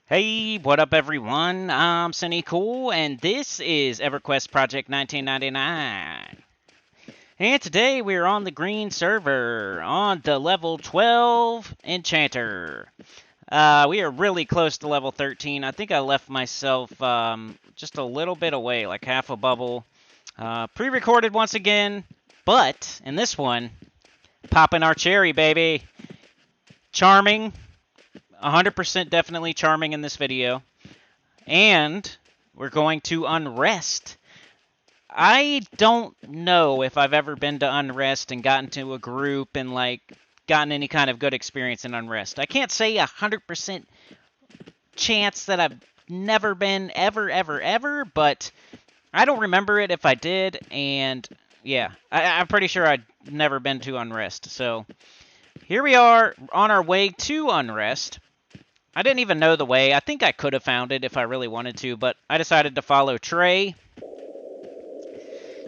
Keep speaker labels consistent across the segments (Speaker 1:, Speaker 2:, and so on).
Speaker 1: Hey, what up everyone? I'm Sinnycool, and this is EverQuest Project 1999. And today we're on the green server, on the level 12 Enchanter. We are really close to level 13. I think I left myself just a little bit away, like half a bubble. Pre-recorded once again, but in this one, popping our cherry, baby. Charming, 100% definitely charming in this video. And we're going to Unrest. I don't know if I've ever been to Unrest and gotten to a group and, like, gotten any kind of good experience in Unrest. I can't say 100% chance that I've never been ever, but I don't remember it if I did, and yeah, I'm pretty sure I'd never been to Unrest. So here we are on our way to Unrest. I didn't even know the way. I think I could have found it if I really wanted to, but I decided to follow Trey.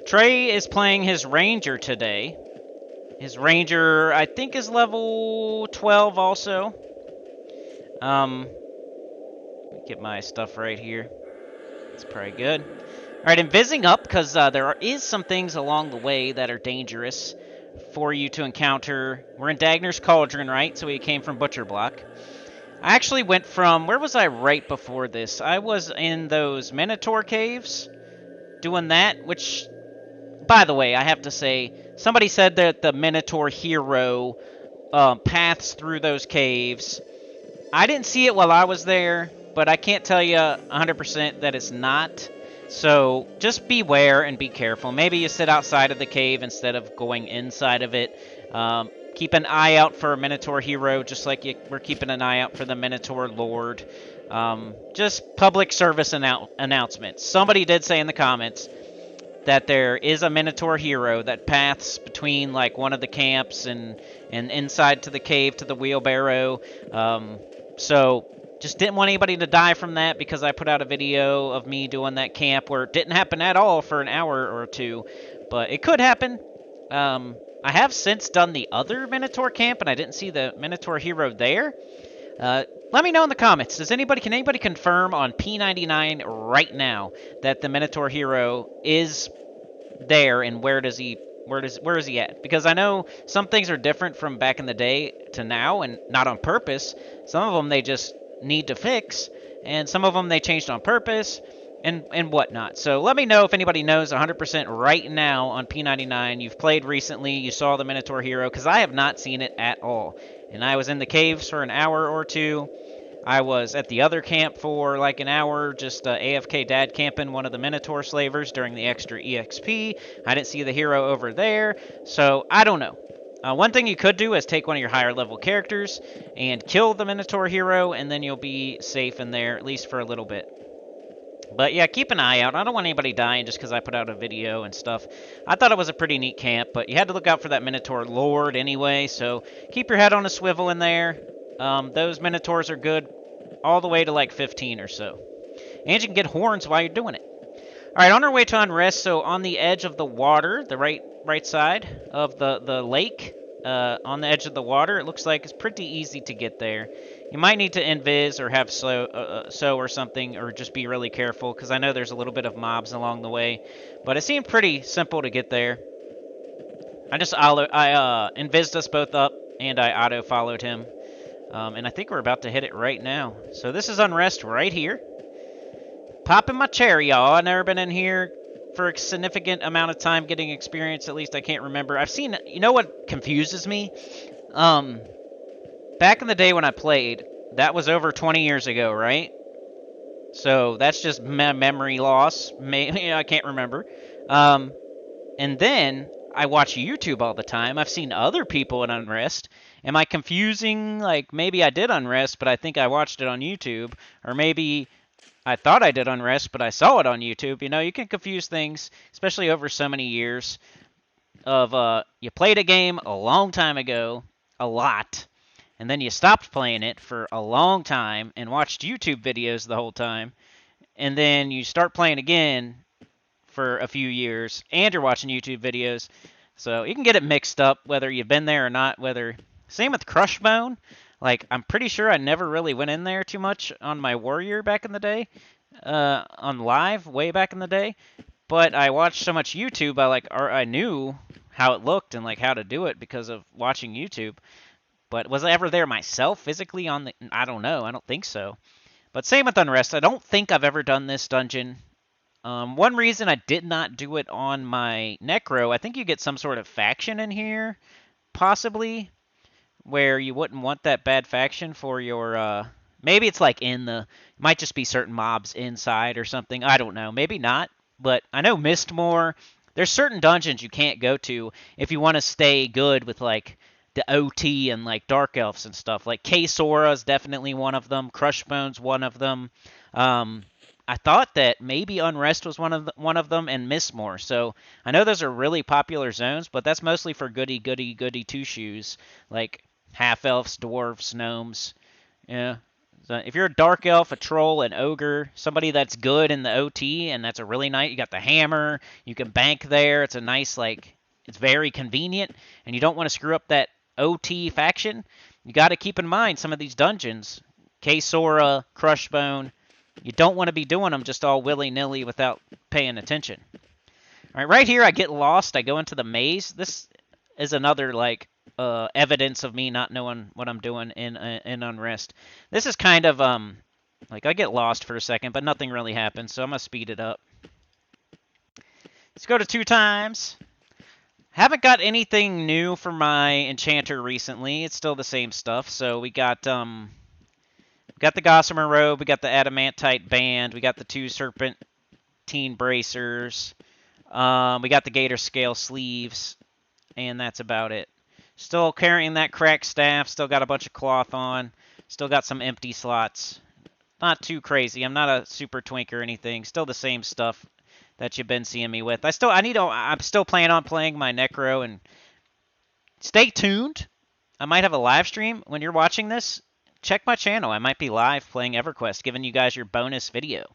Speaker 1: Trey is playing his Ranger today. His Ranger, I think, is level 12 also. Let me get my stuff right here. That's probably good. Alright, I'm visiting up because there is some things along the way that are dangerous for you to encounter. We're in Dagner's Cauldron, right? So we came from Butcher Block. I actually went from, where was I right before this? I was in those Minotaur caves, doing that, which, by the way, I have to say, somebody said that the Minotaur hero paths through those caves. I didn't see it while I was there, but I can't tell you 100% that it's not. So just beware and be careful. Maybe you sit outside of the cave instead of going inside of it. Keep an eye out for a Minotaur hero, just like we're keeping an eye out for the Minotaur Lord. Just public service announcement. Somebody did say in the comments that there is a Minotaur hero that paths between, like, one of the camps and inside to the cave to the wheelbarrow. So just didn't want anybody to die from that because I put out a video of me doing that camp where it didn't happen at all for an hour or two, but it could happen. I have since done the other Minotaur camp, and I didn't see the Minotaur hero there. Let me know in the comments. Can anybody confirm on P99 right now that the Minotaur hero is there, and where is he at? Because I know some things are different from back in the day to now, and not on purpose. Some of them they just need to fix, and some of them they changed on purpose, and whatnot. So let me know if anybody knows 100% right now on P99. You've played recently, you saw the Minotaur hero, because I have not seen it at all. And I was in the caves for an hour or two. I was at the other camp for like an hour, just AFK dad camping one of the Minotaur slavers during the extra EXP. I didn't see the hero over there, so I don't know. One thing you could do is take one of your higher level characters and kill the Minotaur hero, and then you'll be safe in there, at least for a little bit. But yeah, keep an eye out. I don't want anybody dying just because I put out a video and stuff. I thought it was a pretty neat camp, but you had to look out for that Minotaur Lord anyway, so keep your head on a swivel in there. Those Minotaurs are good all the way to like 15 or so. And you can get horns while you're doing it. Alright, on our way to Unrest, so on the edge of the water, the right side of the lake, on the edge of the water, it looks like it's pretty easy to get there. You might need to invis or have so or something, or just be really careful, because I know there's a little bit of mobs along the way. But it seemed pretty simple to get there. I invised us both up, and I auto-followed him. And I think we're about to hit it right now. So this is Unrest right here. Popping my cherry, y'all. I've never been in here for a significant amount of time getting experience. At least I can't remember. I've seen... You know what confuses me? Back in the day when I played, that was over 20 years ago, right? So that's just memory loss. I can't remember. And then I watch YouTube all the time. I've seen other people in Unrest. Am I confusing? Like, maybe I did Unrest, but I think I watched it on YouTube. Or maybe I thought I did Unrest, but I saw it on YouTube. You know, you can confuse things, especially over so many years of, you played a game a long time ago, a lot, and then you stopped playing it for a long time and watched YouTube videos the whole time, and then you start playing again for a few years, and you're watching YouTube videos. So you can get it mixed up, whether you've been there or not, Same with Crushbone. Like, I'm pretty sure I never really went in there too much on my warrior back in the day, on live way back in the day. But I watched so much YouTube, I knew how it looked and like how to do it because of watching YouTube. But was I ever there myself physically on the? I don't know. I don't think so. But same with Unrest. I don't think I've ever done this dungeon. One reason I did not do it on my Necro, I think you get some sort of faction in here, possibly, where you wouldn't want that bad faction for your, maybe it's like in the, it might just be certain mobs inside or something. I don't know. Maybe not. But I know Mistmore, there's certain dungeons you can't go to if you want to stay good with like the OT and like Dark Elves and stuff. Like K-Sora is definitely one of them. Crushbone's one of them. Um, I thought that maybe Unrest was one of them, and Mistmore. So I know those are really popular zones, but that's mostly for goody two shoes, like half elves, dwarves, gnomes. Yeah. So if you're a dark elf, a troll, an ogre, somebody that's good in the OT, and that's a really nice, you got the hammer, you can bank there. It's a nice, like, it's very convenient, and you don't want to screw up that OT faction. You got to keep in mind some of these dungeons, K-Sora, Crushbone. You don't want to be doing them just all willy-nilly without paying attention. All right here I get lost. I go into the maze. This is another, like, evidence of me not knowing what I'm doing in Unrest. This is kind of, like, I get lost for a second, but nothing really happens, so I'm going to speed it up. Let's go to 2 times. Haven't got anything new for my Enchanter recently. It's still the same stuff. So we got the Gossamer Robe, we got the Adamantite Band, we got the 2 Serpentine Bracers, we got the Gator Scale Sleeves, and that's about it. Still carrying that cracked staff, still got a bunch of cloth on, still got some empty slots. Not too crazy. I'm not a super twink or anything. Still the same stuff that you've been seeing me with. I'm still planning on playing my Necro, and stay tuned. I might have a live stream when you're watching this. Check my channel. I might be live playing EverQuest, giving you guys your bonus video.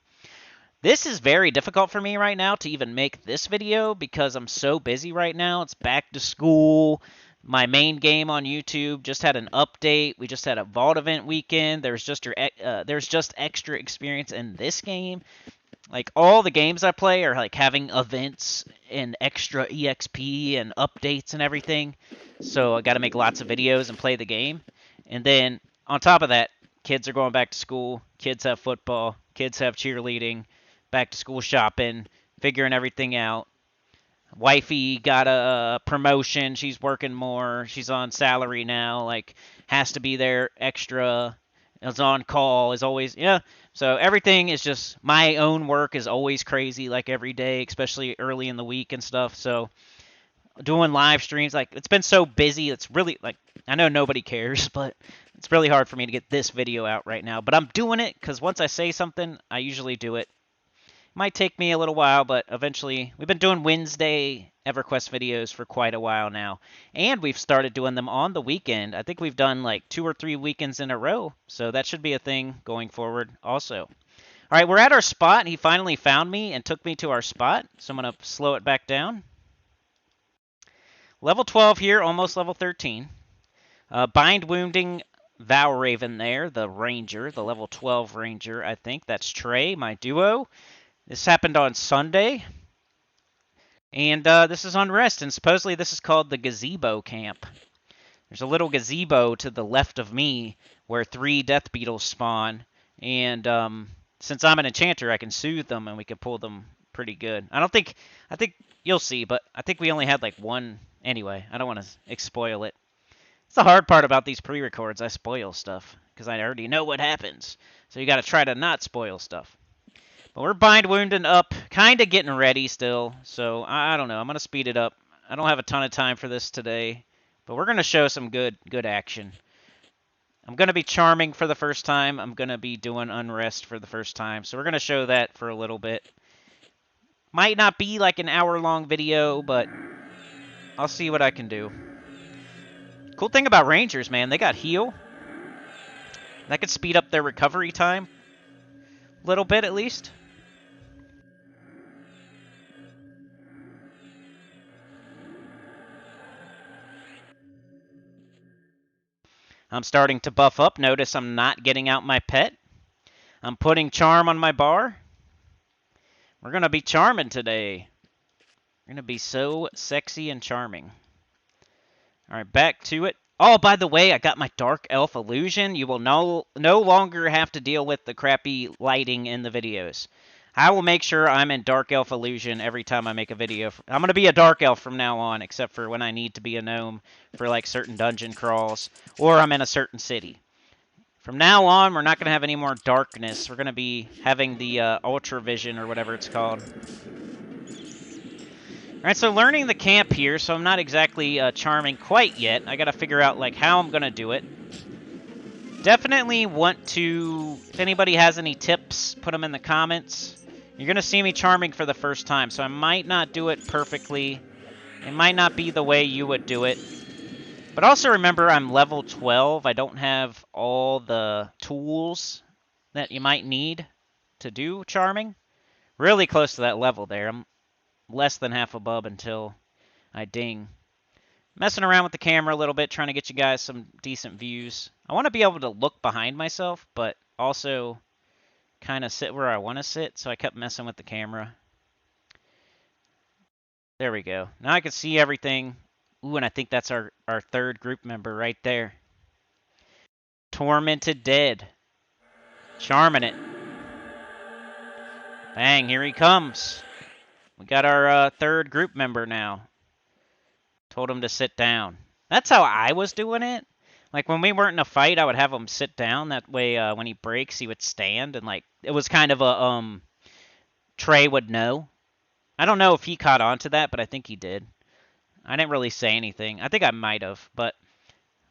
Speaker 1: This is very difficult for me right now to even make this video because I'm so busy right now. It's back to school. My main game on YouTube just had an update. We just had a Vault event weekend. There's just extra experience in this game. Like, all the games I play are like having events and extra EXP and updates and everything. So I got to make lots of videos and play the game. And then on top of that, kids are going back to school. Kids have football. Kids have cheerleading. Back to school shopping. Figuring everything out. Wifey got a promotion. She's working more. She's on salary now. Like, has to be there extra. Is on call. Is always, yeah. So everything is just, my own work is always crazy, like every day, especially early in the week and stuff. So doing live streams, like, it's been so busy. It's really, like, I know nobody cares, but it's really hard for me to get this video out right now. But I'm doing it because once I say something, I usually do it. Might take me a little while, but eventually, we've been doing Wednesday EverQuest videos for quite a while now, and we've started doing them on the weekend. I think we've done like 2 or 3 weekends in a row, so that should be a thing going forward also. All right, we're at our spot, and he finally found me and took me to our spot, so I'm going to slow it back down. Level 12 here, almost level 13. Bind Wounding Valraven there, the Ranger, the level 12 Ranger, I think. That's Trey, my duo. This happened on Sunday, and this is Unrest, and supposedly this is called the Gazebo Camp. There's a little gazebo to the left of me where 3 death beetles spawn, and since I'm an enchanter, I can soothe them, and we can pull them pretty good. I think you'll see, but I think we only had like 1. Anyway, I don't want to spoil it. It's the hard part about these pre-records. I spoil stuff because I already know what happens, so you got to try to not spoil stuff. But we're bind wounding up, kind of getting ready still, so I don't know. I'm going to speed it up. I don't have a ton of time for this today, but we're going to show some good action. I'm going to be charming for the first time. I'm going to be doing Unrest for the first time, so we're going to show that for a little bit. Might not be like an hour-long video, but I'll see what I can do. Cool thing about Rangers, man, they got heal. That could speed up their recovery time a little bit at least. I'm starting to buff up. Notice I'm not getting out my pet. I'm putting charm on my bar. We're going to be charming today. We're going to be so sexy and charming. All right, back to it. Oh, by the way, I got my Dark Elf illusion. You will no longer have to deal with the crappy lighting in the videos. I will make sure I'm in Dark Elf illusion every time I make a video. I'm going to be a Dark Elf from now on, except for when I need to be a gnome for like certain dungeon crawls, or I'm in a certain city. From now on, we're not going to have any more darkness. We're going to be having the Ultra Vision, or whatever it's called. Alright, so learning the camp here, so I'm not exactly charming quite yet. I gotta figure out, like, how I'm gonna do it. Definitely want to, if anybody has any tips, put them in the comments. You're gonna see me charming for the first time, so I might not do it perfectly. It might not be the way you would do it. But also remember, I'm level 12. I don't have all the tools that you might need to do charming. Really close to that level there. I'm less than half a bub until I ding. Messing around with the camera a little bit, trying to get you guys some decent views. I want to be able to look behind myself, but also kind of sit where I want to sit, so I kept messing with the camera. There we go. Now I can see everything. Ooh, and I think that's our third group member right there. Tormented Dead. Charming it. Bang, here he comes. We got our third group member now. Told him to sit down. That's how I was doing it. Like, when we weren't in a fight, I would have him sit down. That way, when he breaks, he would stand. And, like, it was kind of a, Trey would know. I don't know if he caught on to that, but I think he did. I didn't really say anything. I think I might have. But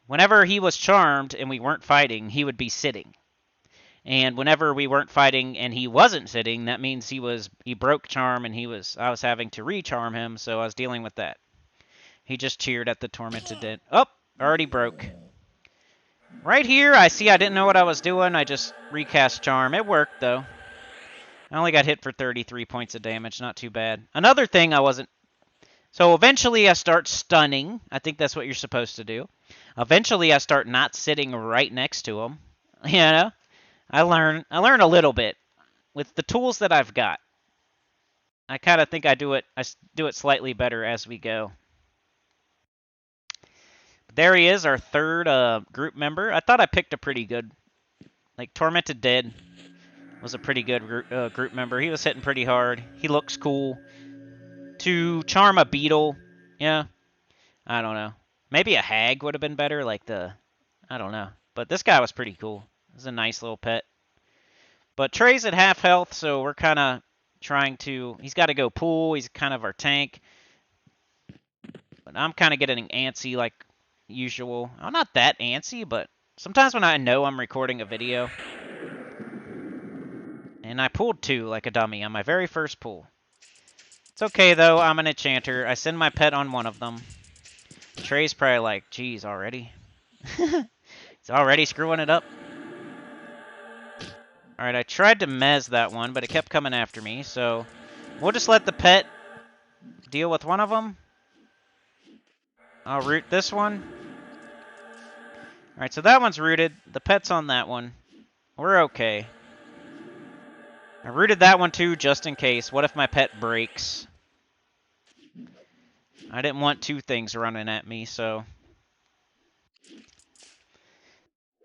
Speaker 1: whenever he was charmed and we weren't fighting, he would be sitting. And whenever we weren't fighting and he wasn't sitting, that means he broke charm and I was having to re-charm him, so I was dealing with that. He just cheered at the Tormented Dead. Oh, already broke. Right here, I didn't know what I was doing. I just recast charm. It worked, though. I only got hit for 33 points of damage. Not too bad. Another thing I wasn't... So eventually I start stunning. I think that's what you're supposed to do. Eventually I start not sitting right next to him. You know? I learn a little bit with the tools that I've got. I kind of think I do it slightly better as we go. There he is, our third group member. I thought I picked a pretty good, like, Tormented Dead was a pretty good group member. He was hitting pretty hard. He looks cool. To charm a beetle, yeah, I don't know. Maybe a hag would have been better, like I don't know. But this guy was pretty cool. This is a nice little pet. But Trey's at half health, so we're kind of trying to... He's got to go pool. He's kind of our tank. But I'm kind of getting antsy like usual. I'm not that antsy, but sometimes when I know I'm recording a video... And I pulled 2 like a dummy on my very first pull. It's okay, though. I'm an enchanter. I send my pet on one of them. Trey's probably like, geez, already? He's already screwing it up. Alright, I tried to mez that one, but it kept coming after me, so we'll just let the pet deal with one of them. I'll root this one. Alright, so that one's rooted. The pet's on that one. We're okay. I rooted that one too, just in case. What if my pet breaks? I didn't want 2 things running at me, so...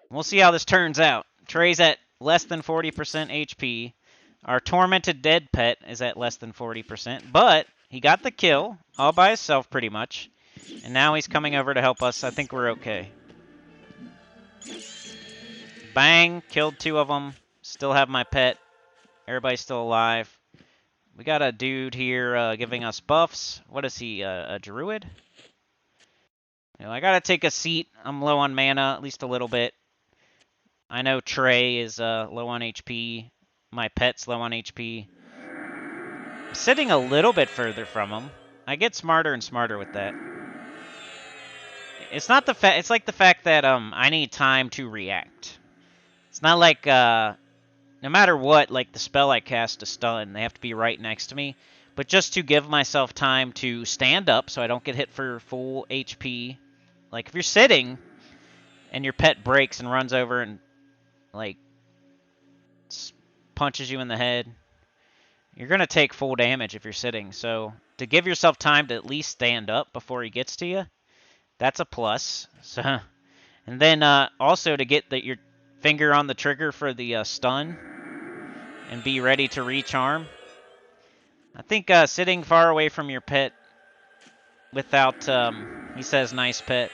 Speaker 1: We'll see how this turns out. Trey's at less than 40% HP. Our Tormented Dead pet is at less than 40%, but he got the kill, all by himself pretty much. And now he's coming over to help us. I think we're okay. Bang, killed 2 of them. Still have my pet. Everybody's still alive. We got a dude here giving us buffs. What is he, a druid? You know, I gotta take a seat. I'm low on mana, at least a little bit. I know Trey is low on HP. My pet's low on HP. I'm sitting a little bit further from him. I get smarter and smarter with that. It's not the fact. It's like the fact that I need time to react. It's not like no matter what, like the spell I cast to stun, they have to be right next to me. But just to give myself time to stand up so I don't get hit for full HP. Like if you're sitting, and your pet breaks and runs over and, like, punches you in the head, you're going to take full damage if you're sitting. So to give yourself time to at least stand up before he gets to you, that's a plus. So, and then also to get your finger on the trigger for the stun and be ready to recharm. I think sitting far away from your pet without, he says nice pet.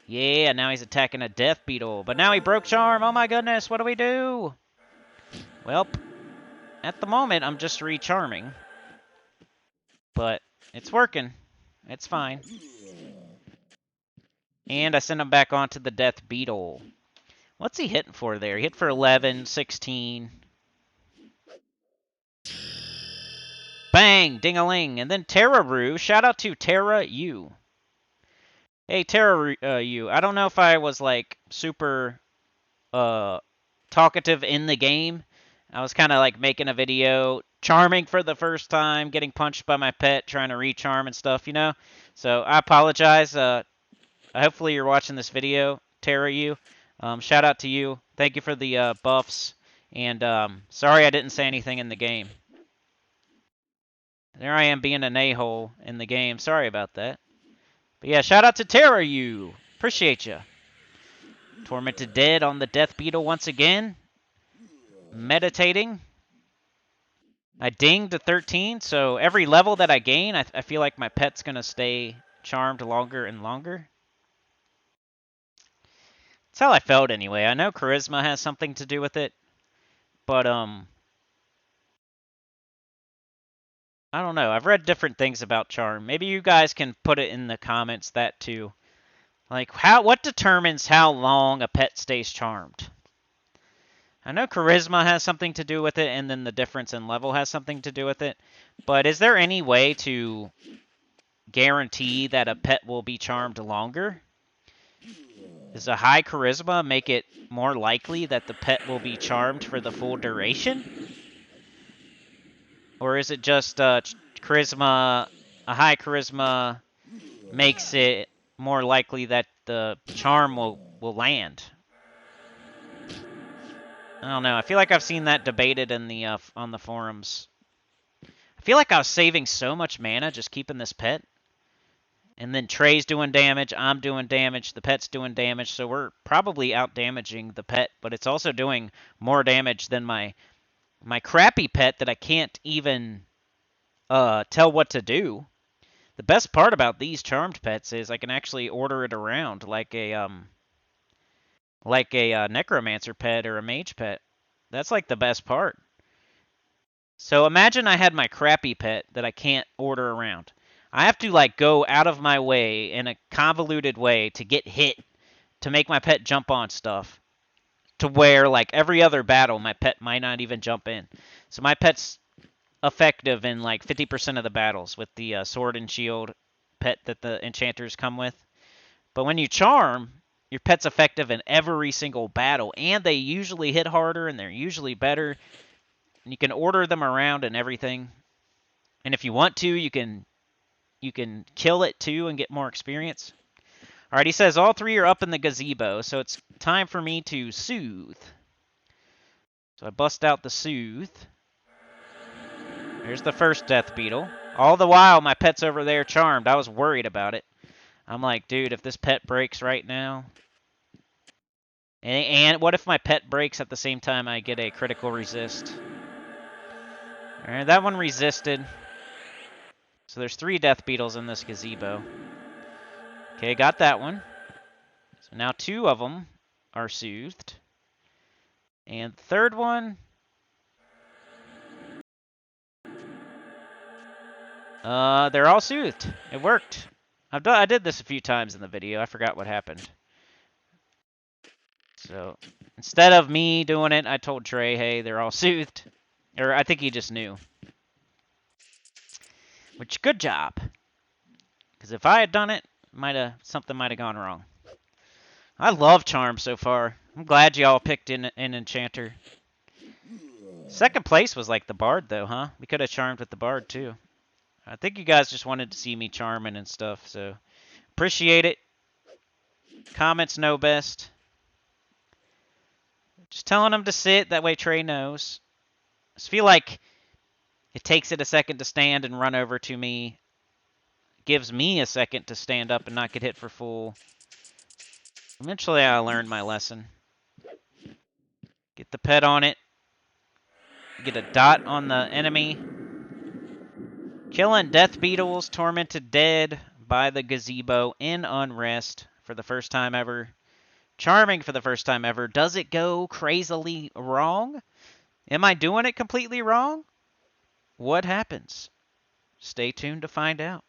Speaker 1: Yeah, now he's attacking a death beetle. But now he broke charm. Oh my goodness, what do we do? Well, at the moment, I'm just recharming. But it's working. It's fine. And I send him back onto the death beetle. What's he hitting for there? He hit for 11, 16. Bang! Ding-a-ling. And then Terra-Roo. Shout out to Terra-U. Hey, Terra-U. I don't know if I was, like, super talkative in the game. I was kind of, like, making a video, charming for the first time, getting punched by my pet, trying to recharm and stuff, you know? So, I apologize. Hopefully you're watching this video, Terra-U. Shout out to you. Thank you for the buffs. And sorry I didn't say anything in the game. There I am being an a-hole in the game. Sorry about that. But yeah, shout out to Terra-U. Appreciate you. Tormented Dead on the Death Beetle once again. Meditating. I dinged to 13, so every level that I gain, I feel like my pet's going to stay charmed longer and longer. That's how I felt anyway. I know charisma has something to do with it, but I don't know. I've read different things about charm. Maybe you guys can put it in the comments that too. Like what determines how long a pet stays charmed? I know charisma has something to do with it, and then the difference in level has something to do with it. But is there any way to guarantee that a pet will be charmed longer? Does a high charisma make it more likely that the pet will be charmed for the full duration? Or is it just charisma, a high charisma makes it more likely that the charm will land? I don't know. I feel like I've seen that debated in the on the forums. I feel like I was saving so much mana just keeping this pet. And then Trey's doing damage, I'm doing damage, the pet's doing damage, so we're probably out-damaging the pet, but it's also doing more damage than my crappy pet that I can't even tell what to do. The best part about these charmed pets is I can actually order it around like a necromancer pet or a mage pet. That's like the best part. So imagine I had my crappy pet that I can't order around. I have to like go out of my way in a convoluted way to get hit to make my pet jump on stuff. To where like every other battle my pet might not even jump in. So my pet's effective in like 50% of the battles with the sword and shield pet that the enchanters come with. But when you charm, your pet's effective in every single battle, and they usually hit harder and they're usually better. And you can order them around and everything. And if you want to, you can kill it too and get more experience. Alright, he says all three are up in the gazebo, so it's time for me to soothe. So I bust out the soothe. There's the first death beetle. All the while, my pet's over there charmed. I was worried about it. I'm like, dude, if this pet breaks right now... And what if my pet breaks at the same time I get a critical resist? Alright, that one resisted. So there's 3 death beetles in this gazebo. Okay, got that one. So now 2 of them are soothed. And the third one... they're all soothed. It worked. I did this a few times in the video. I forgot what happened. So, instead of me doing it, I told Trey, hey, they're all soothed. Or I think he just knew. Which, good job. Because if I had done it, something might have gone wrong. I love Charm so far. I'm glad y'all picked in Enchanter. Second place was like the Bard, though, huh? We could have charmed with the Bard, too. I think you guys just wanted to see me charming and stuff, so appreciate it. Comments know best. Just telling him to sit, that way Trey knows. I just feel like it takes it a second to stand and run over to me. Gives me a second to stand up and not get hit for full. Eventually I'll learn my lesson. Get the pet on it. Get a dot on the enemy. Killing death beetles, tormented dead by the gazebo in Unrest for the first time ever. Charming for the first time ever. Does it go crazily wrong? Am I doing it completely wrong? What happens? Stay tuned to find out.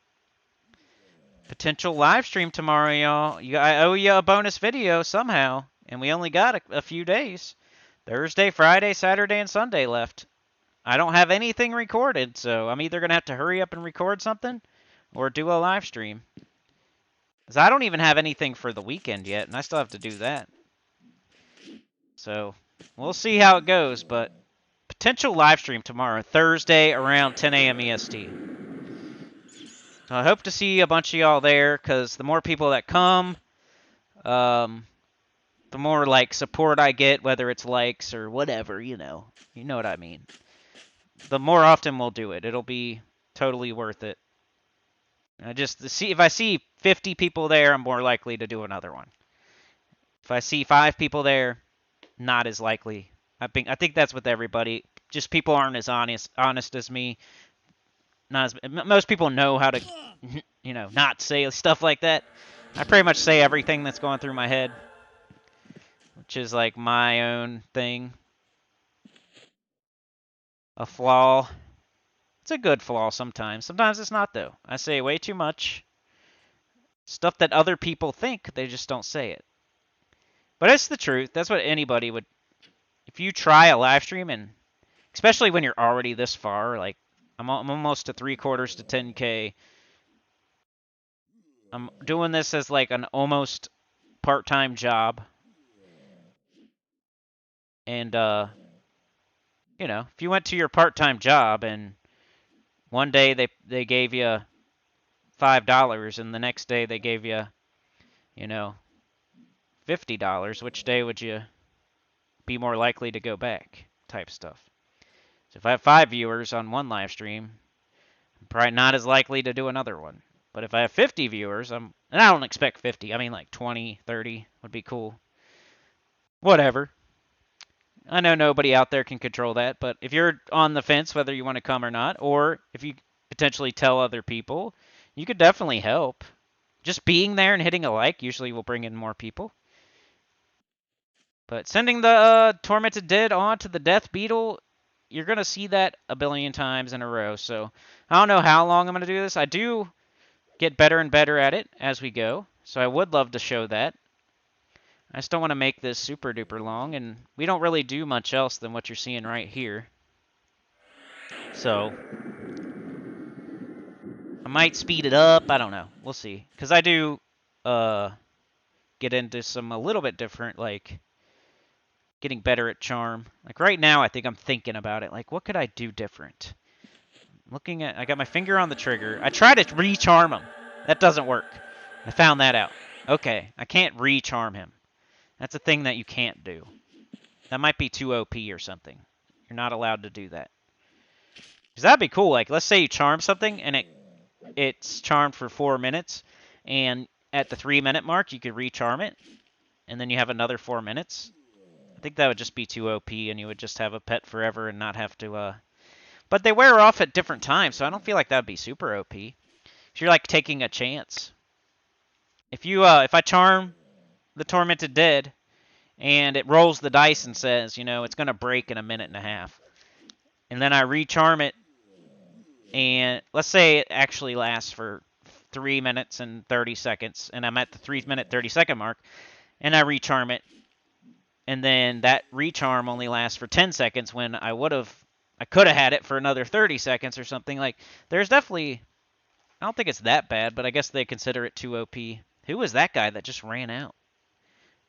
Speaker 1: Potential live stream tomorrow, y'all. I owe you a bonus video somehow, and we only got a few days. Thursday, Friday, Saturday, and Sunday left. I don't have anything recorded, so I'm either going to have to hurry up and record something or do a live stream. Because I don't even have anything for the weekend yet, and I still have to do that. So we'll see how it goes, but potential live stream tomorrow, Thursday, around 10 a.m. EST. So I hope to see a bunch of y'all there, because the more people that come, the more like support I get, whether it's likes or whatever, you know what I mean. The more often we'll do it, it'll be totally worth it. If I see 50 people there, I'm more likely to do another one. If I see 5 people there, not as likely. I think that's with everybody. Just people aren't as honest as me. Most people know how to, not say stuff like that. I pretty much say everything that's going through my head, which is like my own thing. A flaw. It's a good flaw sometimes. Sometimes it's not, though. I say way too much. Stuff that other people think, they just don't say it. But it's the truth. That's what anybody would... If you try a live stream, and especially when you're already this far, like, I'm almost to 3/4 to 10K. I'm doing this as like an almost part-time job. And, if you went to your part-time job and one day they gave you $5 and the next day they gave you, $50, which day would you be more likely to go back type stuff? So if I have 5 viewers on one live stream, I'm probably not as likely to do another one. But if I have 50 viewers, and I don't expect 50, I mean like 20, 30 would be cool. Whatever. I know nobody out there can control that, but if you're on the fence whether you want to come or not, or if you potentially tell other people, you could definitely help. Just being there and hitting a like usually will bring in more people. But sending the Tormented Dead onto the Death Beetle, you're going to see that a billion times in a row. So I don't know how long I'm going to do this. I do get better and better at it as we go. So I would love to show that. I just don't want to make this super duper long, and we don't really do much else than what you're seeing right here. So I might speed it up. I don't know. We'll see. Because I do get into some a little bit different, like getting better at charm. Like right now, I think I'm thinking about it. Like, what could I do different? I got my finger on the trigger. I try to re-charm him. That doesn't work. I found that out. Okay, I can't re-charm him. That's a thing that you can't do. That might be too OP or something. You're not allowed to do that. Because that'd be cool. Like, let's say you charm something, and it's charmed for 4 minutes, and at the 3-minute mark, you could re-charm it, and then you have another 4 minutes. I think that would just be too OP, and you would just have a pet forever and not have to, But they wear off at different times, so I don't feel like that would be super OP. If you're, like, taking a chance. If I charm the Tormented Dead, and it rolls the dice and says, it's going to break in a minute and a half, and then I recharm it, and let's say it actually lasts for 3 minutes and 30 seconds, and I'm at the 3-minute 30-second mark, and I recharm it, and then that recharm only lasts for 10 seconds when I could have had it for another 30 seconds or something. Like, there's definitely, I don't think it's that bad, but I guess they consider it too OP. Who was that guy that just ran out?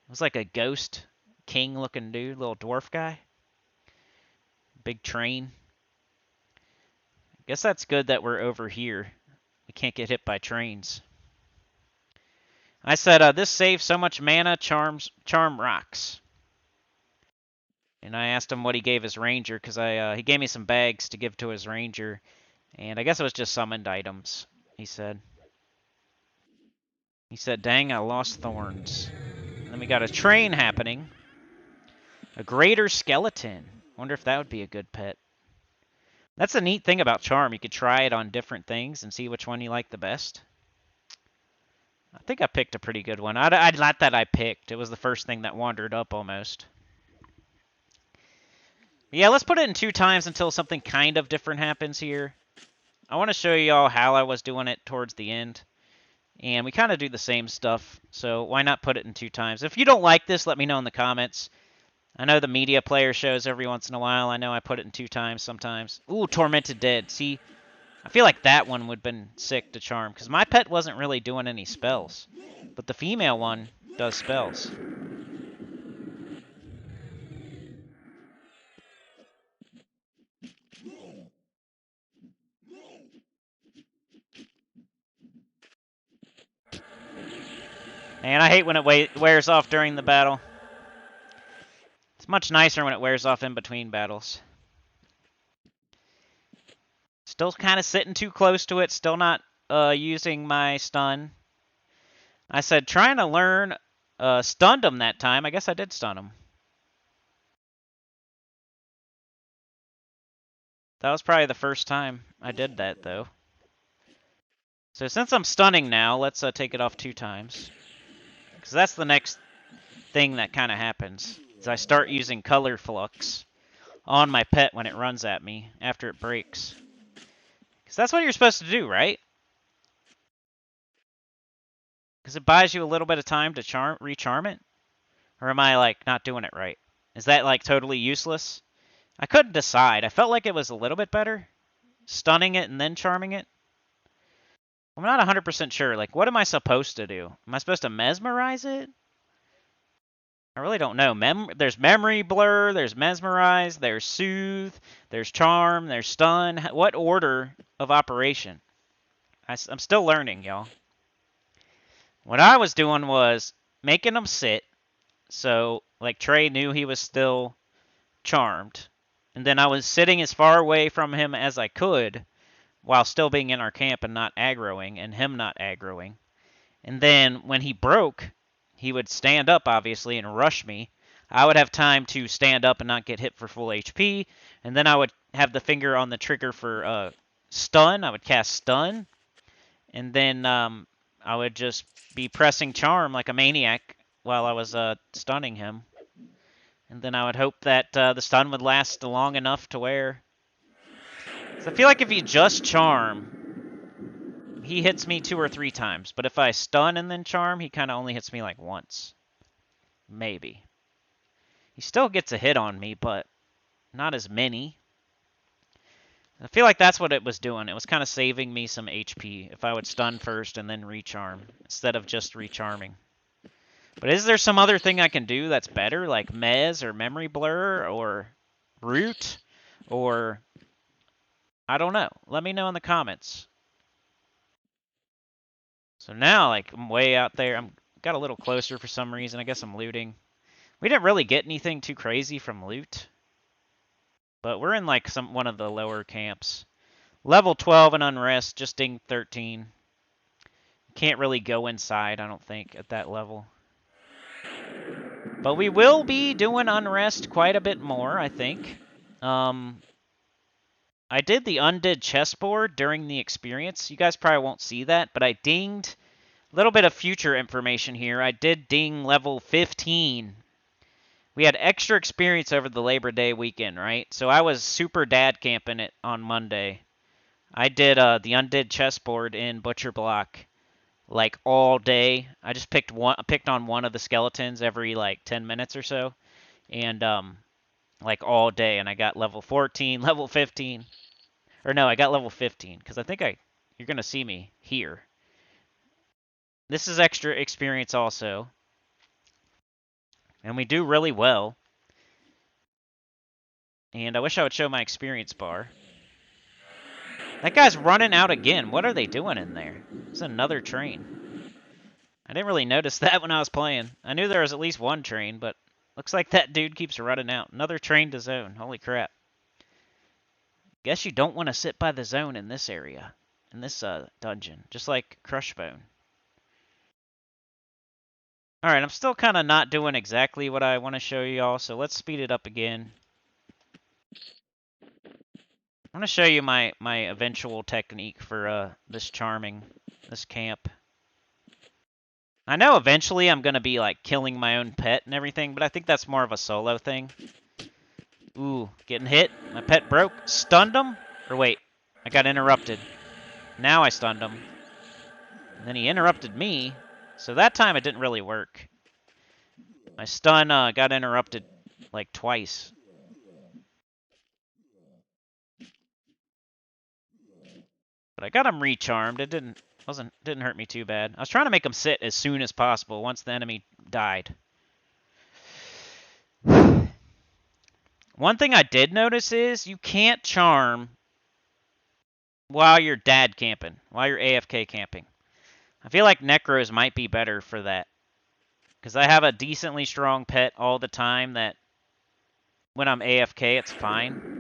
Speaker 1: It was like a ghost king-looking dude, little dwarf guy. Big train. I guess that's good that we're over here. We can't get hit by trains. I said, this saves so much mana, charm rocks. And I asked him what he gave his ranger, because he gave me some bags to give to his ranger. And I guess it was just summoned items, he said. He said, dang, I lost thorns. And then we got a train happening. A greater skeleton. Wonder if that would be a good pet. That's a neat thing about charm. You could try it on different things and see which one you like the best. I think I picked a pretty good one. Not that I picked. It was the first thing that wandered up almost. Yeah, let's put it in 2 times until something kind of different happens here. I want to show you all how I was doing it towards the end. And we kind of do the same stuff, so why not put it in 2 times? If you don't like this, let me know in the comments. I know the media player shows every once in a while. I know I put it in 2 times sometimes. Ooh, Tormented Dead. See, I feel like that one would have been sick to charm, because my pet wasn't really doing any spells. But the female one does spells. And I hate when it wears off during the battle. It's much nicer when it wears off in between battles. Still kind of sitting too close to it. Still not using my stun. I said trying to learn. Stunned him that time. I guess I did stun him. That was probably the first time I did that, though. So since I'm stunning now, let's take it off 2 times. Because that's the next thing that kind of happens. Is I start using color flux on my pet when it runs at me after it breaks. Because that's what you're supposed to do, right? Because it buys you a little bit of time to recharm it? Or am I, like, not doing it right? Is that, like, totally useless? I couldn't decide. I felt like it was a little bit better. Stunning it and then charming it. I'm not 100% sure. Like, what am I supposed to do? Am I supposed to mesmerize it? I really don't know. There's memory blur, there's mesmerize, there's soothe, there's charm, there's stun. What order of operation? I'm still learning, y'all. What I was doing was making him sit. So, like, Trey knew he was still charmed. And then I was sitting as far away from him as I could while still being in our camp and not aggroing, and him not aggroing. And then when he broke, he would stand up, obviously, and rush me. I would have time to stand up and not get hit for full HP, and then I would have the finger on the trigger for stun. I would cast stun, and then I would just be pressing charm like a maniac while I was stunning him. And then I would hope that the stun would last long enough to where... So I feel like if you just charm, he hits me 2 or 3 times. But if I stun and then charm, he kind of only hits me like once. Maybe. He still gets a hit on me, but not as many. I feel like that's what it was doing. It was kind of saving me some HP if I would stun first and then recharm, instead of just recharming. But is there some other thing I can do that's better, like Mez or Memory Blur or Root or... I don't know. Let me know in the comments. So now, like, I'm way out there. I'm got a little closer for some reason. I guess I'm looting. We didn't really get anything too crazy from loot. But we're in, like, one of the lower camps. Level 12 in Unrest, just ding 13. Can't really go inside, I don't think, at that level. But we will be doing Unrest quite a bit more, I think. I did the Undead chessboard during the experience. You guys probably won't see that, but I dinged a little bit of future information here. I did ding level 15. We had extra experience over the Labor Day weekend, right? So I was super dad camping it on Monday. I did the Undead chessboard in Butcher Block like all day. I just picked on one of the skeletons every like 10 minutes or so, and like all day, and I got level 14, level 15. Or no, I got level 15, because I think you're going to see me here. This is extra experience also. And we do really well. And I wish I would show my experience bar. That guy's running out again. What are they doing in there? It's another train. I didn't really notice that when I was playing. I knew there was at least one train, but looks like that dude keeps running out. Another train to zone. Holy crap. Guess you don't want to sit by the zone in this area. In this dungeon. Just like Crushbone. Alright, I'm still kind of not doing exactly what I want to show y'all, so let's speed it up again. I'm going to show you my eventual technique for this charming, this camp. I know eventually I'm going to be like killing my own pet and everything, but I think that's more of a solo thing. Ooh, getting hit. My pet broke. Stunned him? Or wait, I got interrupted. Now I stunned him. And then he interrupted me, so that time it didn't really work. My stun got interrupted like twice. But I got him recharmed. It didn't hurt me too bad. I was trying to make him sit as soon as possible once the enemy died. One thing I did notice is you can't charm while you're dad camping, while you're AFK camping. I feel like Necros might be better for that. Because I have a decently strong pet all the time that when I'm AFK, it's fine.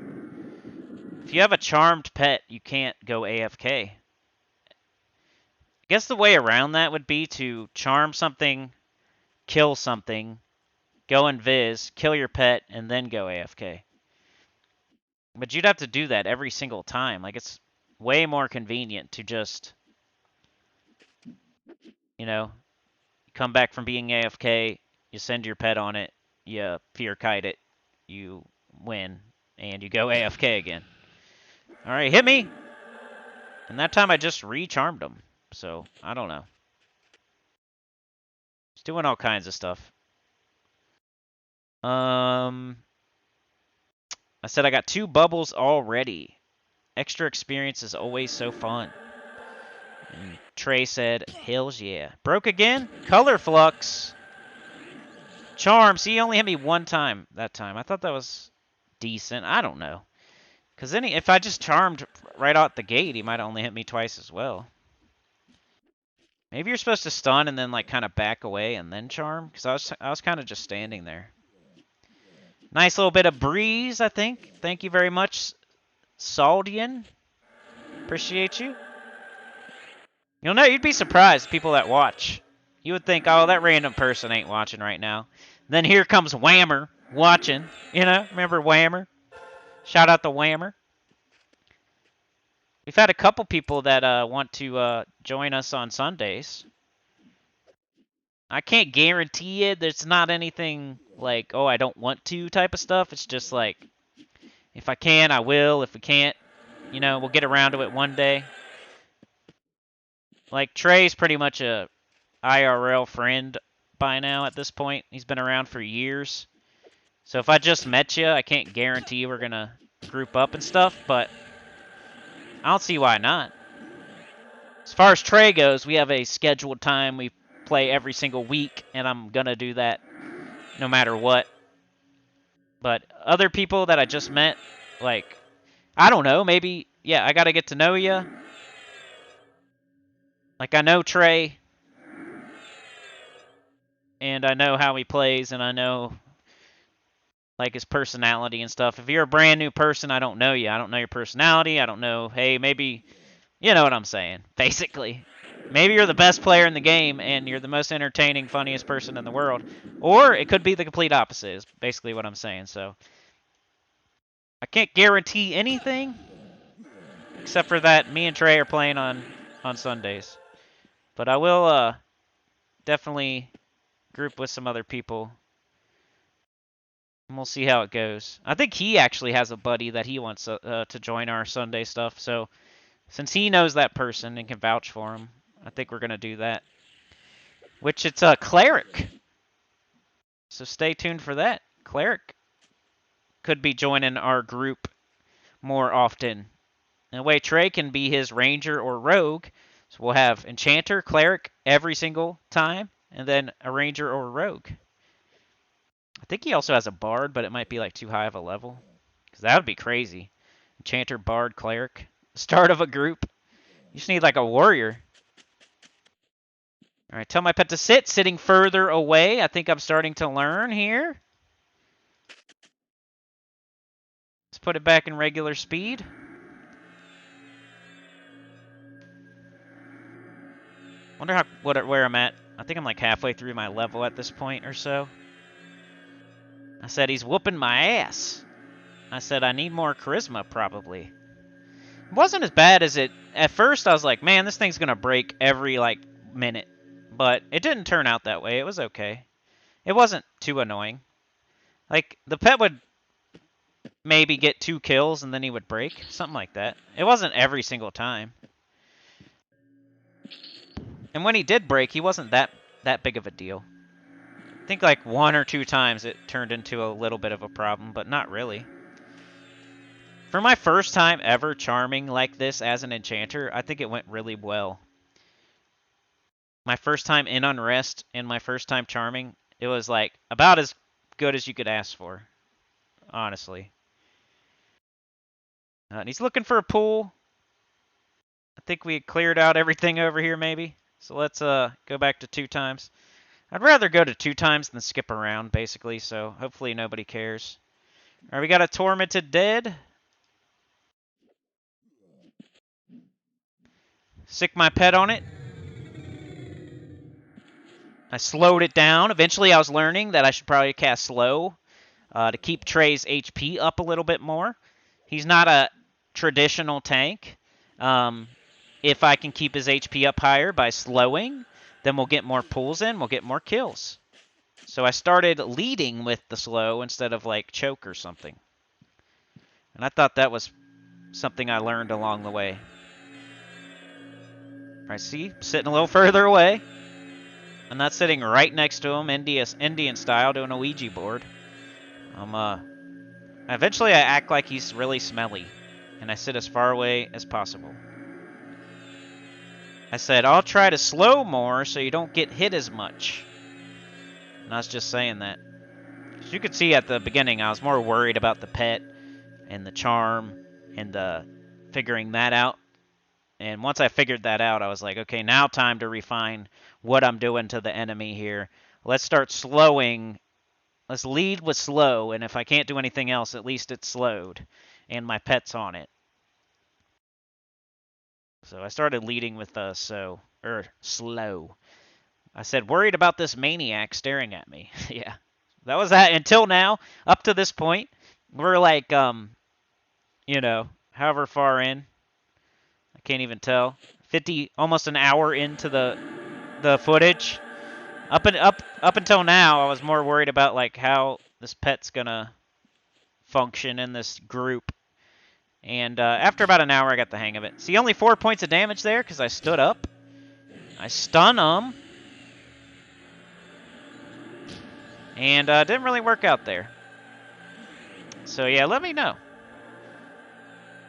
Speaker 1: If you have a charmed pet, you can't go AFK. I guess the way around that would be to charm something, kill something, go invis, kill your pet, and then go AFK. But you'd have to do that every single time. Like, it's way more convenient to just, you know, come back from being AFK, you send your pet on it, you fear kite it, you win, and you go AFK again. Alright, hit me! And that time I just re-charmed him. So, I don't know. He's doing all kinds of stuff. I said I got 2 bubbles already. Extra experience is always so fun. And Trey said, hells yeah. Broke again? Color Flux. Charm. See, he only hit me 1 time that time. I thought that was decent. I don't know. Because then if I just charmed right out the gate, he might only hit me twice as well. Maybe you're supposed to stun and then like kind of back away and then charm. Because I was kind of just standing there. Nice little bit of breeze, I think. Thank you very much, Saldian. Appreciate you. You'll know, you'd be surprised, people that watch. You would think, oh, that random person ain't watching right now. Then here comes Whammer watching. You know, remember Whammer? Shout out to Whammer. We've had a couple people that want to join us on Sundays. I can't guarantee it. There's not anything like, oh, I don't want to type of stuff. It's just like, if I can, I will. If we can't, you know, we'll get around to it one day. Like, Trey's pretty much a IRL friend by now at this point. He's been around for years. So if I just met you, I can't guarantee we're going to group up and stuff, but I don't see why not. As far as Trey goes, we have a scheduled time. We play every single week, and I'm going to do that no matter what. But other people that I just met, like, I don't know, maybe, yeah, I got to get to know you. Like, I know Trey, and I know how he plays, and I know, like, his personality and stuff. If you're a brand new person, I don't know you. I don't know your personality. I don't know, hey, maybe, you know what I'm saying, basically. Maybe you're the best player in the game, and you're the most entertaining, funniest person in the world. Or it could be the complete opposite, is basically what I'm saying. So I can't guarantee anything, except for that me and Trey are playing on Sundays. But I will definitely group with some other people, and we'll see how it goes. I think he actually has a buddy that he wants to join our Sunday stuff. So since he knows that person and can vouch for him, I think we're going to do that. Which it's a Cleric. So stay tuned for that. Cleric could be joining our group more often. That way Trey can be his Ranger or Rogue. So we'll have Enchanter, Cleric every single time, and then a Ranger or a Rogue. I think he also has a Bard, but it might be like too high of a level. Because that would be crazy. Enchanter, Bard, Cleric. Start of a group. You just need like a Warrior. All right, tell my pet to sit, sitting further away. I think I'm starting to learn here. Let's put it back in regular speed. Wonder where I'm at. I think I'm like halfway through my level at this point or so. I said he's whooping my ass. I said I need more charisma probably. It wasn't as bad as it... At first I was like, man, this thing's going to break every like minute. But it didn't turn out that way. It was okay. It wasn't too annoying. Like, the pet would maybe get 2 kills and then he would break. Something like that. It wasn't every single time. And when he did break, he wasn't that big of a deal. I think like 1 or 2 times it turned into a little bit of a problem, but not really. For my first time ever charming like this as an enchanter, I think it went really well. My first time in Unrest and my first time charming, it was like about as good as you could ask for, honestly. And he's looking for a pool. I think we cleared out everything over here maybe. So let's go back to 2 times. I'd rather go to 2 times than skip around, basically, so hopefully nobody cares. All right, we got a Tormented Dead. Sick my pet on it. I slowed it down. Eventually I was learning that I should probably cast slow to keep Trey's HP up a little bit more. He's not a traditional tank. If I can keep his HP up higher by slowing, then we'll get more pulls in, we'll get more kills. So I started leading with the slow instead of like choke or something. And I thought that was something I learned along the way. All right, see? Sitting a little further away. I'm not sitting right next to him, Indian style, doing a Ouija board. Eventually I act like he's really smelly, and I sit as far away as possible. I said, I'll try to slow more so you don't get hit as much. And I was just saying that. As you could see at the beginning, I was more worried about the pet and the charm and figuring that out. And once I figured that out, I was like, okay, now time to refine what I'm doing to the enemy here. Let's start slowing. Let's lead with slow, and if I can't do anything else, at least it's slowed, and my pet's on it. So I started leading with slow. I said, worried about this maniac staring at me. Yeah, that was that until now. Up to this point, we're like, however far in. I can't even tell. 50, almost an hour into the footage. Up until now, I was more worried about like how this pet's gonna function in this group. And after about an hour, I got the hang of it. See, only 4 points of damage there because I stood up. I stun him. And didn't really work out there. So yeah, let me know.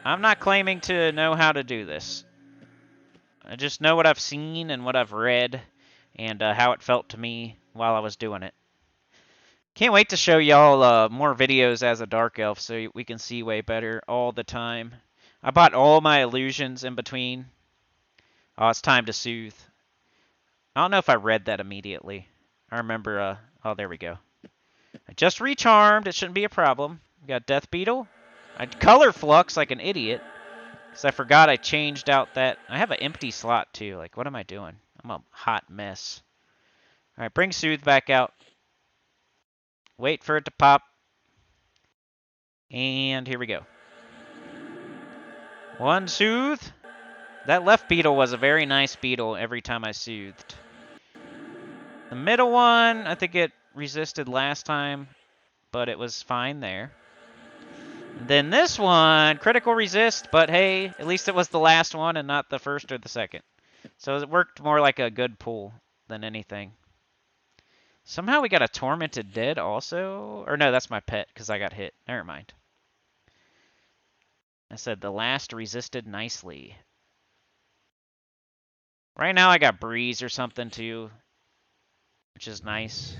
Speaker 1: I'm not claiming to know how to do this. I just know what I've seen and what I've read and how it felt to me while I was doing it. Can't wait to show y'all more videos as a Dark Elf so we can see way better all the time. I bought all my illusions in between. Oh, it's time to soothe. I don't know if I read that immediately. I remember, oh, there we go. I just recharmed. It shouldn't be a problem. We got Death Beetle. I color flux like an idiot because I forgot I changed out that. I have an empty slot too. Like, what am I doing? I'm a hot mess. All right, bring Soothe back out. Wait for it to pop. And here we go. 1 Soothe. That left beetle was a very nice beetle every time I soothed. The middle one, I think it resisted last time, but it was fine there. And then this one, critical resist, but hey, at least it was the last one and not the first or the second. So it worked more like a good pull than anything. Somehow we got a Tormented Dead also. Or no, that's my pet because I got hit. Never mind. I said the last resisted nicely. Right now I got Breeze or something too, which is nice.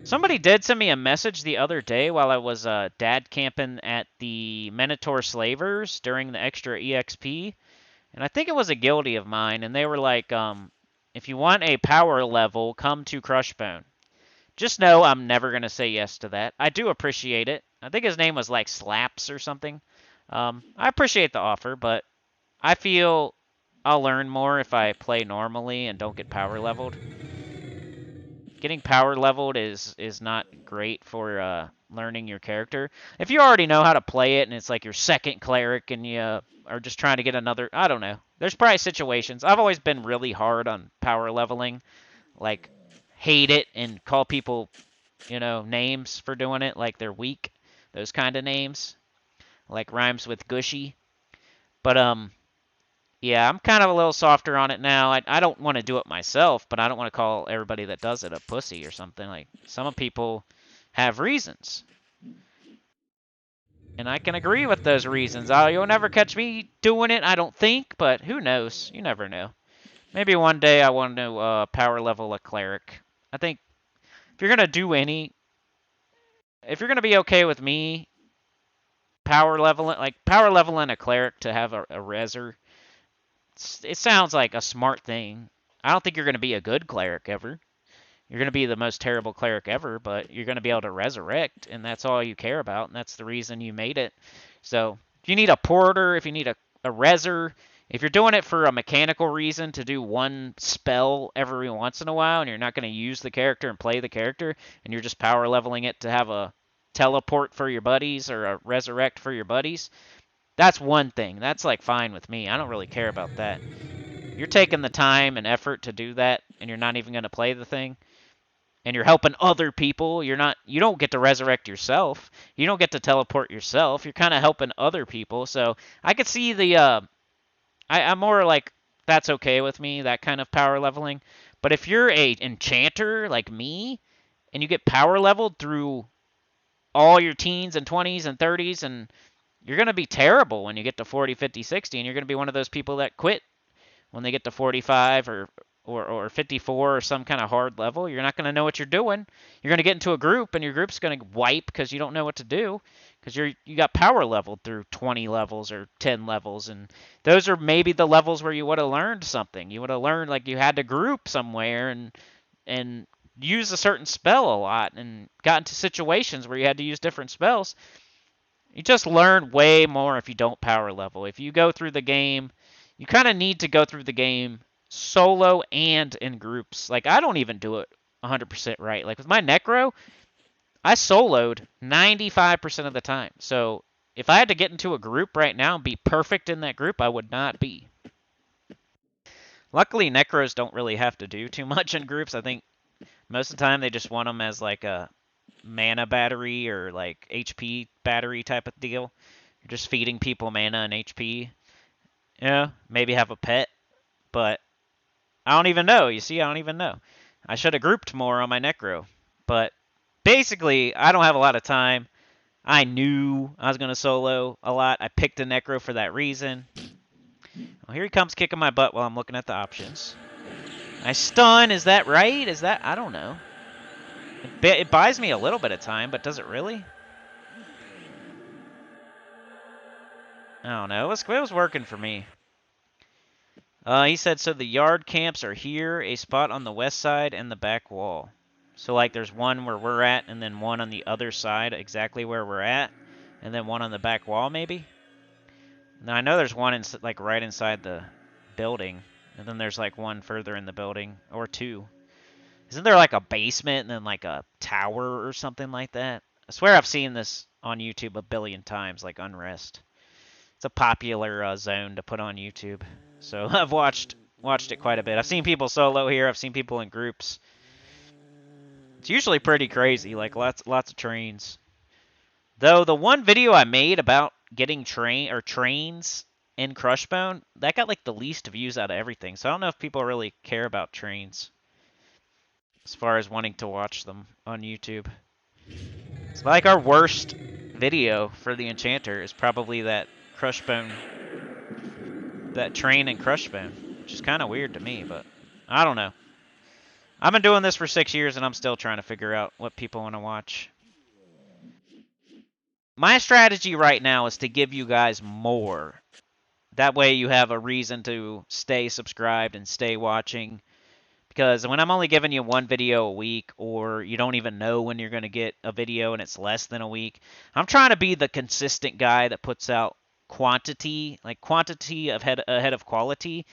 Speaker 1: Somebody did send me a message the other day while I was dad camping at the Minotaur Slavers during the extra EXP. And I think it was a guildie of mine. And they were like, if you want a power level, come to Crushbone. Just know I'm never going to say yes to that. I do appreciate it. I think his name was like Slaps or something. I appreciate the offer, but I feel I'll learn more if I play normally and don't get power leveled. Getting power leveled is not great for learning your character. If you already know how to play it and it's like your second cleric and you are just trying to get another, I don't know. There's probably situations. I've always been really hard on power leveling, like hate it and call people, names for doing it, like they're weak. Those kind of names, like rhymes with gushy. But yeah, I'm kind of a little softer on it now. I don't want to do it myself, but I don't want to call everybody that does it a pussy or something. Like, some people have reasons. And I can agree with those reasons. You'll never catch me doing it, I don't think, but who knows? You never know. Maybe one day I want to power level a cleric. I think if you're going to do if you're going to be okay with me power leveling a cleric to have a reser, it sounds like a smart thing. I don't think you're going to be a good cleric ever. You're going to be the most terrible cleric ever, but you're going to be able to resurrect, and that's all you care about, and that's the reason you made it. So if you need a porter, if you need a reser, if you're doing it for a mechanical reason to do one spell every once in a while, and you're not going to use the character and play the character, and you're just power leveling it to have a teleport for your buddies or a resurrect for your buddies, that's one thing. That's like fine with me. I don't really care about that. You're taking the time and effort to do that, and you're not even going to play the thing, and you're helping other people. You don't get to resurrect yourself. You don't get to teleport yourself. You're kind of helping other people. So I could see I'm more like, that's okay with me, that kind of power leveling. But if you're a enchanter like me and you get power leveled through all your teens and 20s and 30s, and you're going to be terrible when you get to 40, 50, 60, and you're going to be one of those people that quit when they get to 45 or 54 or some kind of hard level. You're not going to know what you're doing. You're going to get into a group, and your group's going to wipe because you don't know what to do, because you got power leveled through 20 levels or 10 levels, and those are maybe the levels where you would have learned something. You would have learned, like, you had to group somewhere and use a certain spell a lot and got into situations where you had to use different spells. You just learn way more if you don't power level. If you go through the game, you kind of need to go through the game solo and in groups. Like, I don't even do it 100% right. Like, with my Necro, I soloed 95% of the time. So if I had to get into a group right now and be perfect in that group, I would not be. Luckily, Necros don't really have to do too much in groups. I think most of the time they just want them as like a mana battery or like HP battery type of deal. You're just feeding people mana and HP. Yeah, maybe have a pet, but I don't even know. You see, I don't even know. I should have grouped more on my Necro. But basically, I don't have a lot of time. I knew I was going to solo a lot. I picked a Necro for that reason. Well, here he comes kicking my butt while I'm looking at the options. I stun. Is that right? Is that... I don't know. It buys me a little bit of time, but does it really? I don't know. It was working for me. He said, so the yard camps are here, a spot on the west side, and the back wall. So, like, there's one where we're at, and then one on the other side, exactly where we're at, and then one on the back wall, maybe? Now, I know there's one, like, right inside the building, and then there's, like, one further in the building, or two. Isn't there, like, a basement and then, like, a tower or something like that? I swear I've seen this on YouTube a billion times, like Unrest. It's a popular zone to put on YouTube. So I've watched it quite a bit. I've seen people solo here. I've seen people in groups. It's usually pretty crazy, like lots of trains. Though the one video I made about getting trains in Crushbone, that got like the least views out of everything. So I don't know if people really care about trains as far as wanting to watch them on YouTube. It's like our worst video for the Enchanter is probably that Crushbone, that train in Crushbone, which is kind of weird to me, but I don't know. I've been doing this for 6 years, and I'm still trying to figure out what people want to watch. My strategy right now is to give you guys more. That way you have a reason to stay subscribed and stay watching. Because when I'm only giving you one video a week, or you don't even know when you're going to get a video and it's less than a week, I'm trying to be the consistent guy that puts out quantity, like quantity ahead of quality,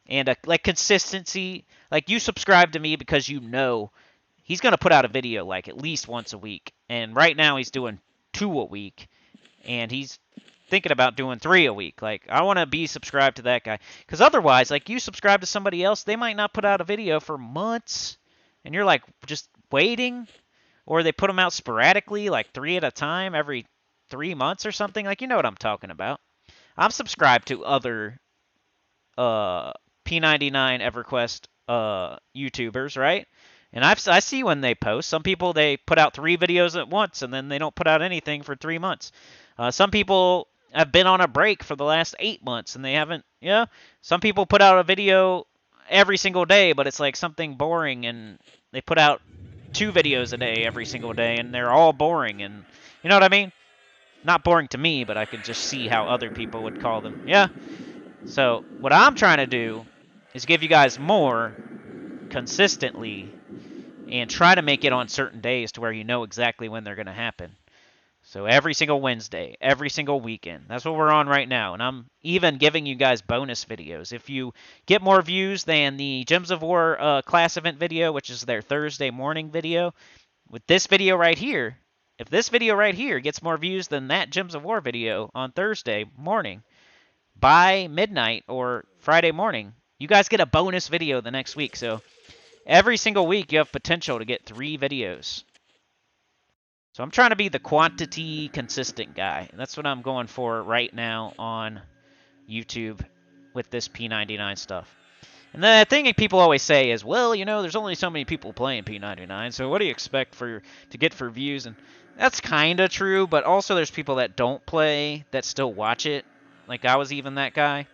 Speaker 1: and like consistency. Like, you subscribe to me because you know he's going to put out a video like at least once a week. And right now he's doing 2 a week, and he's thinking about doing 3 a week. Like, I want to be subscribed to that guy, because otherwise, like, you subscribe to somebody else, they might not put out a video for months, and you're like just waiting, or they put them out sporadically, like 3 at a time every 3 months or something. Like, you know what I'm talking about. I'm subscribed to other uh P99 EverQuest YouTubers, right? And I see when they post. Some people, they put out 3 videos at once, and then they don't put out anything for 3 months. Some people have been on a break for the last 8 months, and they haven't. Yeah, some people put out a video every single day, but it's like something boring, and they put out 2 videos a day every single day, and they're all boring. And you know what I mean? Not boring to me, but I can just see how other people would call them. Yeah. So what I'm trying to do is give you guys more consistently, and try to make it on certain days to where you know exactly when they're going to happen. So every single Wednesday, every single weekend. That's what we're on right now. And I'm even giving you guys bonus videos. If you get more views than the Gems of War class event video, which is their Thursday morning video, with this video right here, if this video right here gets more views than that Gems of War video on Thursday morning, by midnight or Friday morning, you guys get a bonus video the next week. So every single week, you have potential to get 3 videos. So I'm trying to be the quantity consistent guy. That's what I'm going for right now on YouTube with this P99 stuff. And the thing that people always say is, well, you know, there's only so many people playing P99, so what do you expect to get for views? And that's kind of true, but also there's people that don't play that still watch it. Like, I was even that guy.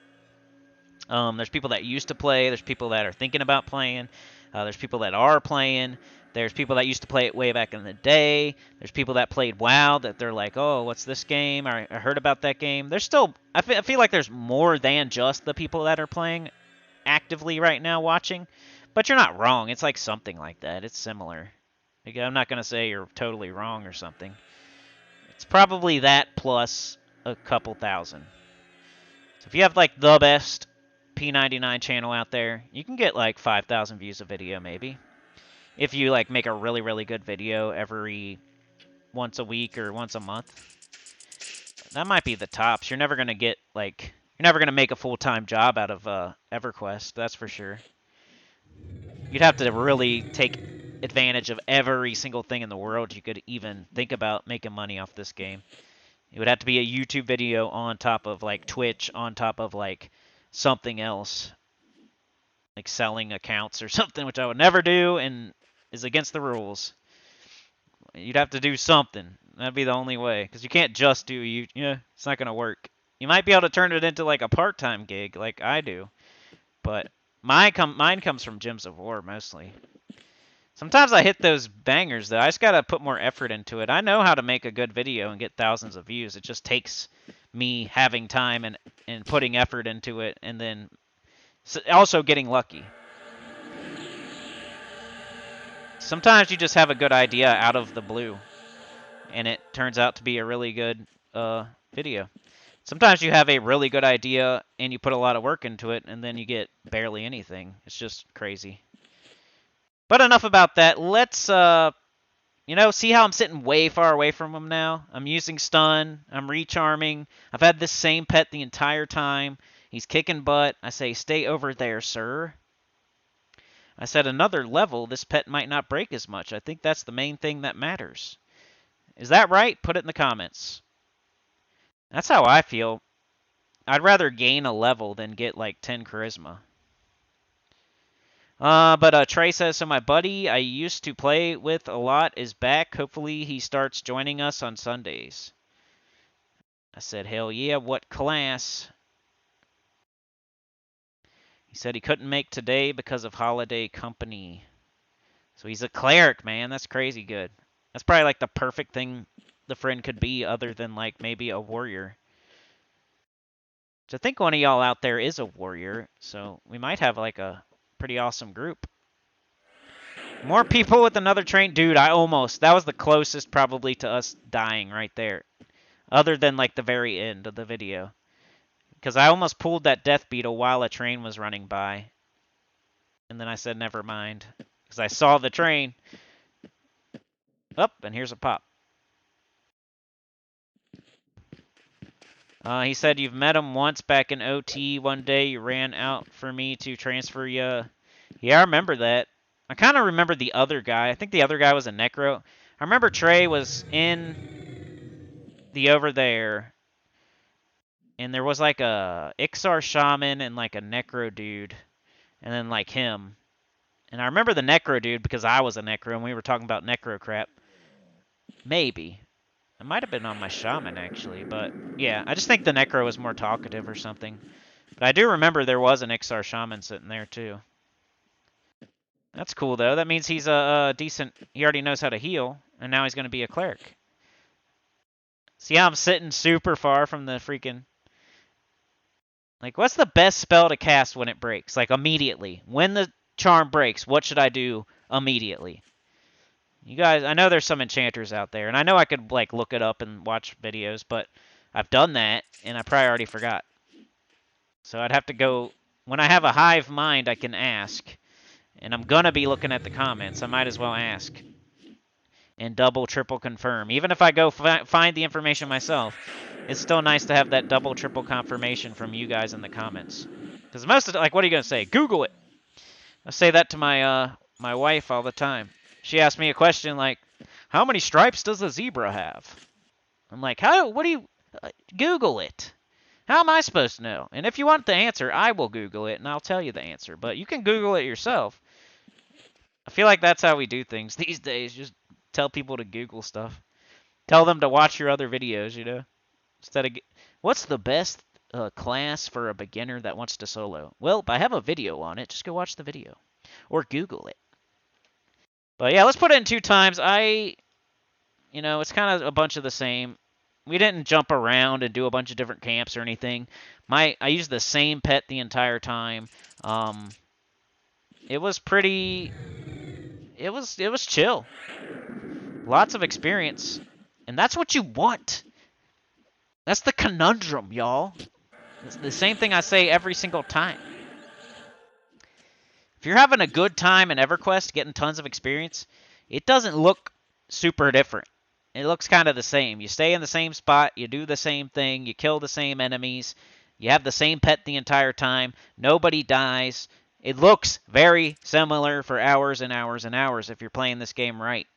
Speaker 1: There's people that used to play. There's people that are thinking about playing. There's people that are playing. There's people that used to play it way back in the day. There's people that played WoW that they're like, oh, what's this game? I heard about that game. There's still, I feel like there's more than just the people that are playing actively right now watching. But you're not wrong. It's like something like that. It's similar. Like, I'm not going to say you're totally wrong or something. It's probably that plus a couple thousand. So if you have like the best P99 channel out there, you can get like 5,000 views a video maybe. If you like make a really, really good video every once a week or once a month. That might be the tops. You're never going to get like, you're never going to make a full-time job out of EverQuest, that's for sure. You'd have to really take advantage of every single thing in the world you could even think about making money off this game. It would have to be a YouTube video on top of like Twitch, on top of like something else, like selling accounts or something, which I would never do and is against the rules. You'd have to do something. That'd be the only way, because you can't just do it's not gonna work. You might be able to turn it into like a part-time gig, like I do, but mine comes from Gems of War mostly. Sometimes I hit those bangers though. I just gotta put more effort into it. I know how to make a good video and get thousands of views. It just takes me having time and putting effort into it, and then also getting lucky. Sometimes you just have a good idea out of the blue, and it turns out to be a really good video. Sometimes you have a really good idea, and you put a lot of work into it, and then you get barely anything. It's just crazy. But enough about that. Let's, see how I'm sitting way far away from him now? I'm using stun. I'm recharming. I've had this same pet the entire time. He's kicking butt. I say, stay over there, sir. I said, another level, this pet might not break as much. I think that's the main thing that matters. Is that right? Put it in the comments. That's how I feel. I'd rather gain a level than get like 10 charisma. But Trey says, so my buddy I used to play with a lot is back. Hopefully he starts joining us on Sundays. I said, hell yeah, what class? He said he couldn't make today because of holiday company. So he's a cleric, man. That's crazy good. That's probably like the perfect thing the friend could be, other than like maybe a warrior. So I think one of y'all out there is a warrior, so we might have like a pretty awesome group. More people with another train? Dude, that was the closest probably to us dying right there. Other than like the very end of the video. Because I almost pulled that death beetle while a train was running by. And then I said, never mind. Because I saw the train. Up, and here's a pop. He said you've met him once back in OT one day. You ran out for me to transfer you. Yeah, I remember that. I kind of remember the other guy. I think the other guy was a necro. I remember Trey was in the over there. And there was like a Ixar shaman and like a necro dude. And then like him. And I remember the necro dude because I was a necro and we were talking about necro crap. Maybe. It might have been on my shaman, actually, but yeah, I just think the necro was more talkative or something. But I do remember there was an Ixar shaman sitting there, too. That's cool, though. That means he's a decent... He already knows how to heal, and now he's going to be a cleric. See how I'm sitting super far from the freaking... Like, what's the best spell to cast when it breaks? Like, immediately. When the charm breaks, what should I do immediately? You guys, I know there's some enchanters out there, and I know I could, like, look it up and watch videos, but I've done that, and I probably already forgot. So I'd have to go... When I have a hive mind, I can ask. And I'm going to be looking at the comments. I might as well ask. And double, triple confirm. Even if I go find the information myself, it's still nice to have that double, triple confirmation from you guys in the comments. Because most of the... Like, what are you going to say? Google it! I say that to my wife all the time. She asked me a question like, how many stripes does a zebra have? I'm like, what do you... Google it. How am I supposed to know? And if you want the answer, I will Google it, and I'll tell you the answer. But you can Google it yourself. I feel like that's how we do things these days. Just tell people to Google stuff. Tell them to watch your other videos, you know? Instead of... What's the best class for a beginner that wants to solo? Well, I have a video on it. Just go watch the video. Or Google it. But yeah, let's put it in 2 times. You know, it's kind of a bunch of the same. We didn't jump around and do a bunch of different camps or anything. I used the same pet the entire time. It was pretty... It was chill. Lots of experience. And that's what you want. That's the conundrum, y'all. It's the same thing I say every single time. If you're having a good time in EverQuest, getting tons of experience, it doesn't look super different. It looks kind of the same. You stay in the same spot, you do the same thing, you kill the same enemies, you have the same pet the entire time, nobody dies. It looks very similar for hours and hours and hours if you're playing this game right.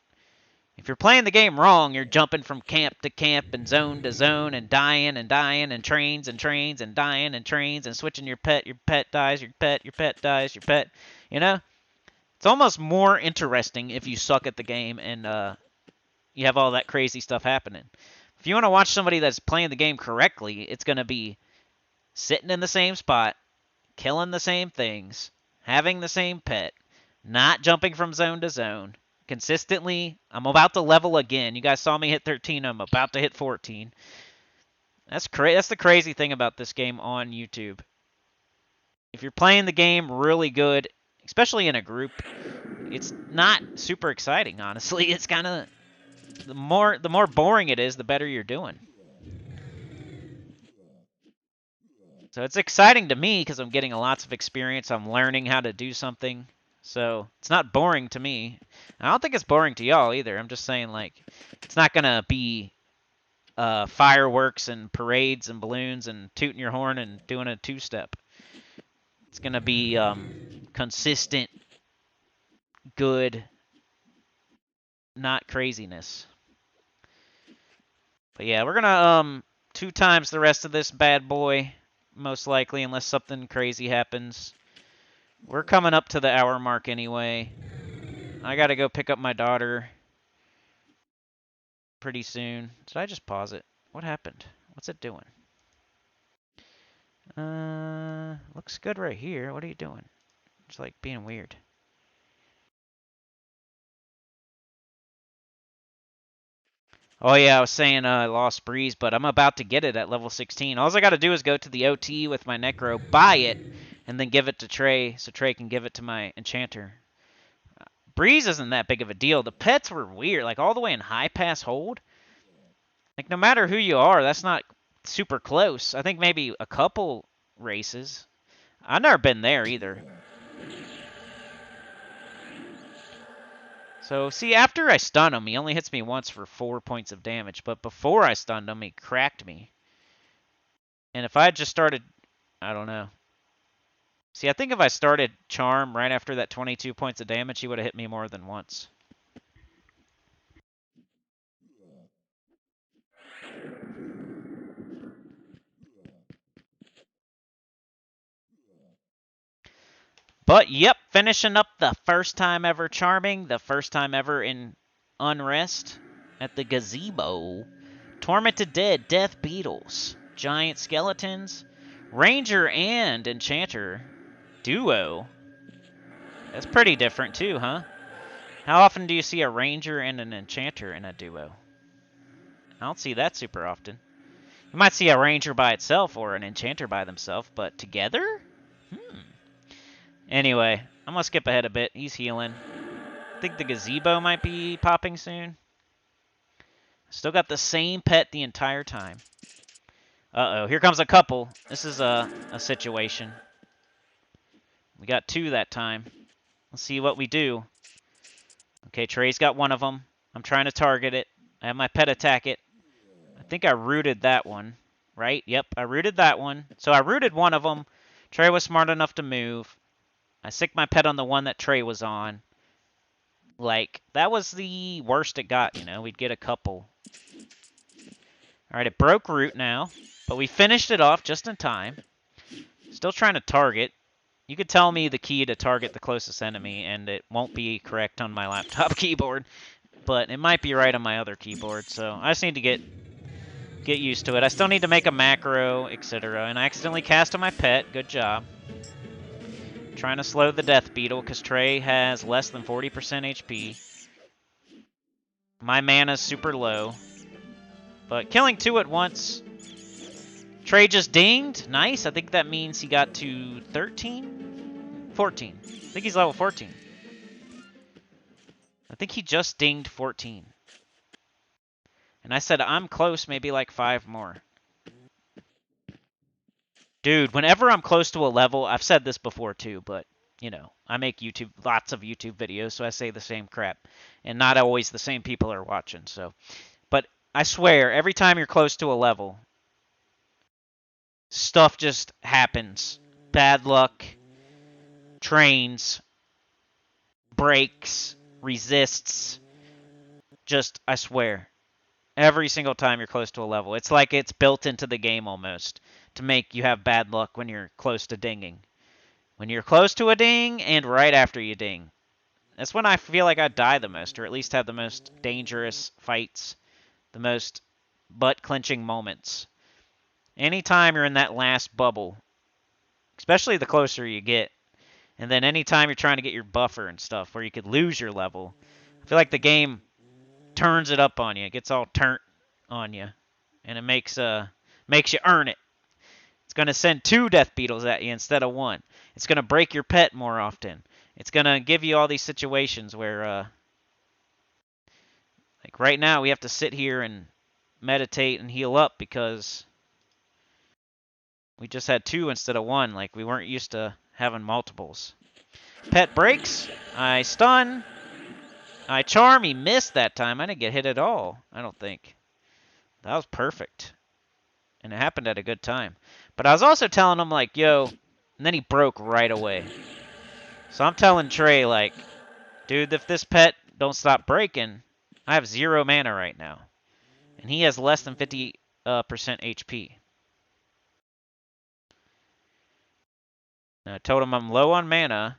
Speaker 1: If you're playing the game wrong, you're jumping from camp to camp and zone to zone and dying and trains and trains and dying and trains and switching your pet dies, your pet dies, your pet, you know? It's almost more interesting if you suck at the game and you have all that crazy stuff happening. If you want to watch somebody that's playing the game correctly, it's going to be sitting in the same spot, killing the same things, having the same pet, not jumping from zone to zone, consistently. I'm about to level again. You guys saw me hit 13. I'm about to hit 14. That's the crazy thing about this game on YouTube. If you're playing the game really good, especially in a group, it's not super exciting, honestly. It's kind of... The more boring it is, the better you're doing. So it's exciting to me because I'm getting lots of experience. I'm learning how to do something. So it's not boring to me. I don't think it's boring to y'all either. I'm just saying, like, it's not going to be fireworks and parades and balloons and tooting your horn and doing a 2-step. It's going to be consistent, good, not craziness. But yeah, we're going to 2 times the rest of this bad boy, most likely, unless something crazy happens. We're coming up to the hour mark anyway. I got to go pick up my daughter pretty soon. Did I just pause it? What happened? What's it doing? Looks good right here. What are you doing? It's like being weird. Oh yeah, I was saying I lost Breeze, but I'm about to get it at level 16. All I got to do is go to the OT with my Necro, buy it, and then give it to Trey so Trey can give it to my Enchanter. Breeze isn't that big of a deal. The pets were weird, like all the way in high pass hold. Like no matter who you are, that's not super close. I think maybe a couple races. I've never been there either. So, see, after I stun him, he only hits me once for 4 points of damage. But before I stunned him, he cracked me. And if I had just started... I don't know. See, I think if I started Charm right after that 22 points of damage, he would have hit me more than once. But, yep, finishing up the first time ever Charming, the first time ever in Unrest at the Gazebo. Tormented Dead, Death Beetles, Giant Skeletons, Ranger and Enchanter duo. That's pretty different too, huh? How often do you see a Ranger and an Enchanter in a duo? I don't see that super often. You might see a Ranger by itself or an Enchanter by themselves, but together? Anyway, I'm going to skip ahead a bit. He's healing. I think the Gazebo might be popping soon. Still got the same pet the entire time. Uh-oh, here comes a couple. This is a situation. We got 2 that time. Let's see what we do. Okay, Trey's got one of them. I'm trying to target it. I have my pet attack it. I think I rooted that one, right? Yep, I rooted that one. So I rooted one of them. Trey was smart enough to move. I sicked my pet on the one that Trey was on. Like, that was the worst it got, you know? We'd get a couple. Alright, it broke root now. But we finished it off just in time. Still trying to target. You could tell me the key to target the closest enemy, and it won't be correct on my laptop keyboard. But it might be right on my other keyboard, so I just need to get used to it. I still need to make a macro, etc. And I accidentally cast on my pet. Good job. Trying to slow the Death Beetle, because Trey has less than 40% HP. My mana's super low. But killing 2 at once. Trey just dinged. Nice. I think that means he got to 13? 14. I think he's level 14. I think he just dinged 14. And I said I'm close, maybe like 5 more. Dude, whenever I'm close to a level, I've said this before too, but, you know, I make lots of YouTube videos, so I say the same crap. And not always the same people are watching, so. But I swear, every time you're close to a level, stuff just happens. Bad luck, trains, breaks, resists. Just, I swear, every single time you're close to a level. It's like it's built into the game almost to make you have bad luck when you're close to dinging. When you're close to a ding and right after you ding. That's when I feel like I die the most, or at least have the most dangerous fights, the most butt-clenching moments. Anytime you're in that last bubble, especially the closer you get, and then anytime you're trying to get your buffer and stuff where you could lose your level, I feel like the game turns it up on you. It gets all turnt on you, and it makes you earn it. It's going to send 2 Death Beetles at you instead of 1. It's going to break your pet more often. It's going to give you all these situations where, like right now, we have to sit here and meditate and heal up because we just had 2 instead of 1. Like, we weren't used to having multiples. Pet breaks. I stun. I charm. He missed that time. I didn't get hit at all, I don't think. That was perfect. And it happened at a good time. But I was also telling him, like, yo, and then he broke right away. So I'm telling Trey, like, dude, if this pet don't stop breaking, I have 0 mana right now. And he has less than 50% HP. And I told him I'm low on mana.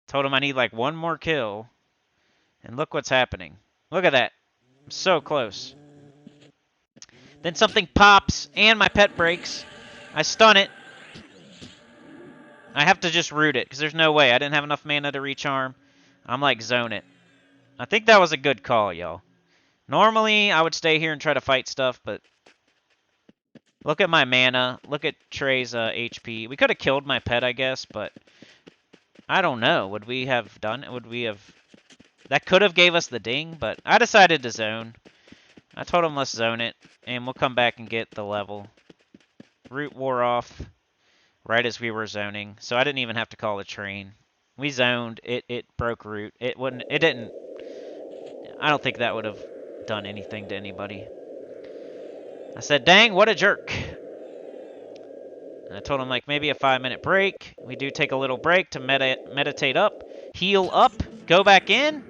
Speaker 1: Told him I need, like, 1 more kill. And look what's happening. Look at that. I'm so close. Then something pops, and my pet breaks. I stun it. I have to just root it, because there's no way. I didn't have enough mana to recharm. I'm like, zone it. I think that was a good call, y'all. Normally, I would stay here and try to fight stuff, but look at my mana. Look at Trey's HP. We could have killed my pet, I guess, but I don't know. Would we have done it? Would we have... That could have gave us the ding, but I decided to zone. I told him let's zone it, and we'll come back and get the level. Route wore off right as we were zoning, so I didn't even have to call a train. We zoned, it broke route. It didn't, I don't think that would have done anything to anybody. I said, dang, what a jerk. And I told him, like, maybe a 5-minute break. We do take a little break to meditate up, heal up, go back in.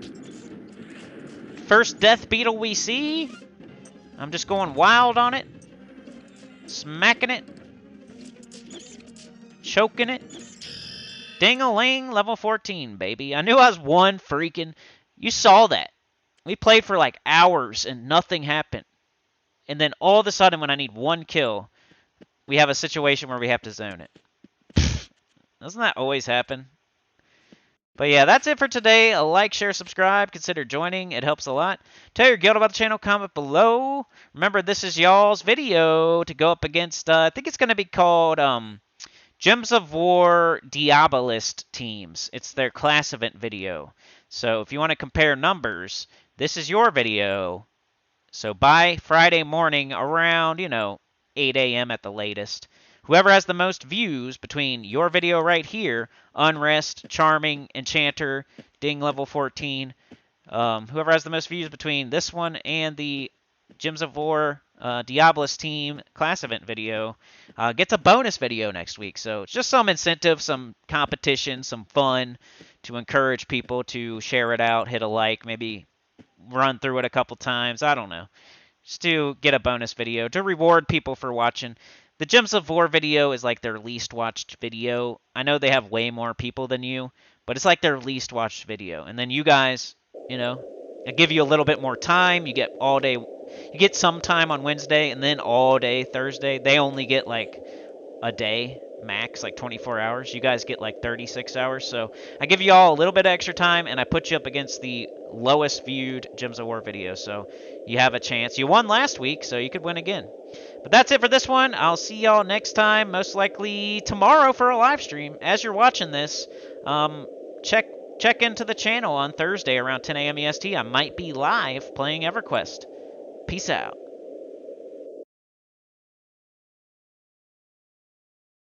Speaker 1: First death beetle we see. I'm just going wild on it. Smacking it. Choking it. Ding-a-ling, level 14, baby. I knew I was one freaking... You saw that. We played for like hours and nothing happened. And then all of a sudden when I need one kill, we have a situation where we have to zone it. Pfft, doesn't that always happen? But yeah, that's it for today. A like, share, subscribe. Consider joining. It helps a lot. Tell your guild about the channel. Comment below. Remember, this is y'all's video to go up against, I think it's going to be called Gems of War Diabolist teams. It's their class event video. So if you want to compare numbers, this is your video. So by Friday morning around, 8 a.m. at the latest, whoever has the most views between your video right here, Unrest, Charming, Enchanter, Ding level 14, whoever has the most views between this one and the Gems of War Diabolist team class event video gets a bonus video next week. So it's just some incentive, some competition, some fun to encourage people to share it out, hit a like, maybe run through it a couple times. I don't know. Just to get a bonus video to reward people for watching. The Gems of War video is like their least watched video. I know they have way more people than you, but it's like their least watched video. And then you guys, I give you a little bit more time. You get all day. You get some time on Wednesday and then all day Thursday. They only get like a day max, like 24 hours. You guys get like 36 hours. So I give you all a little bit of extra time, and I put you up against the lowest viewed Gems of War video. So you have a chance. You won last week, so you could win again. But that's it for this one. I'll see y'all next time, most likely tomorrow for a live stream. As you're watching this, check into the channel on Thursday around 10 a.m. EST. I might be live playing EverQuest. Peace out.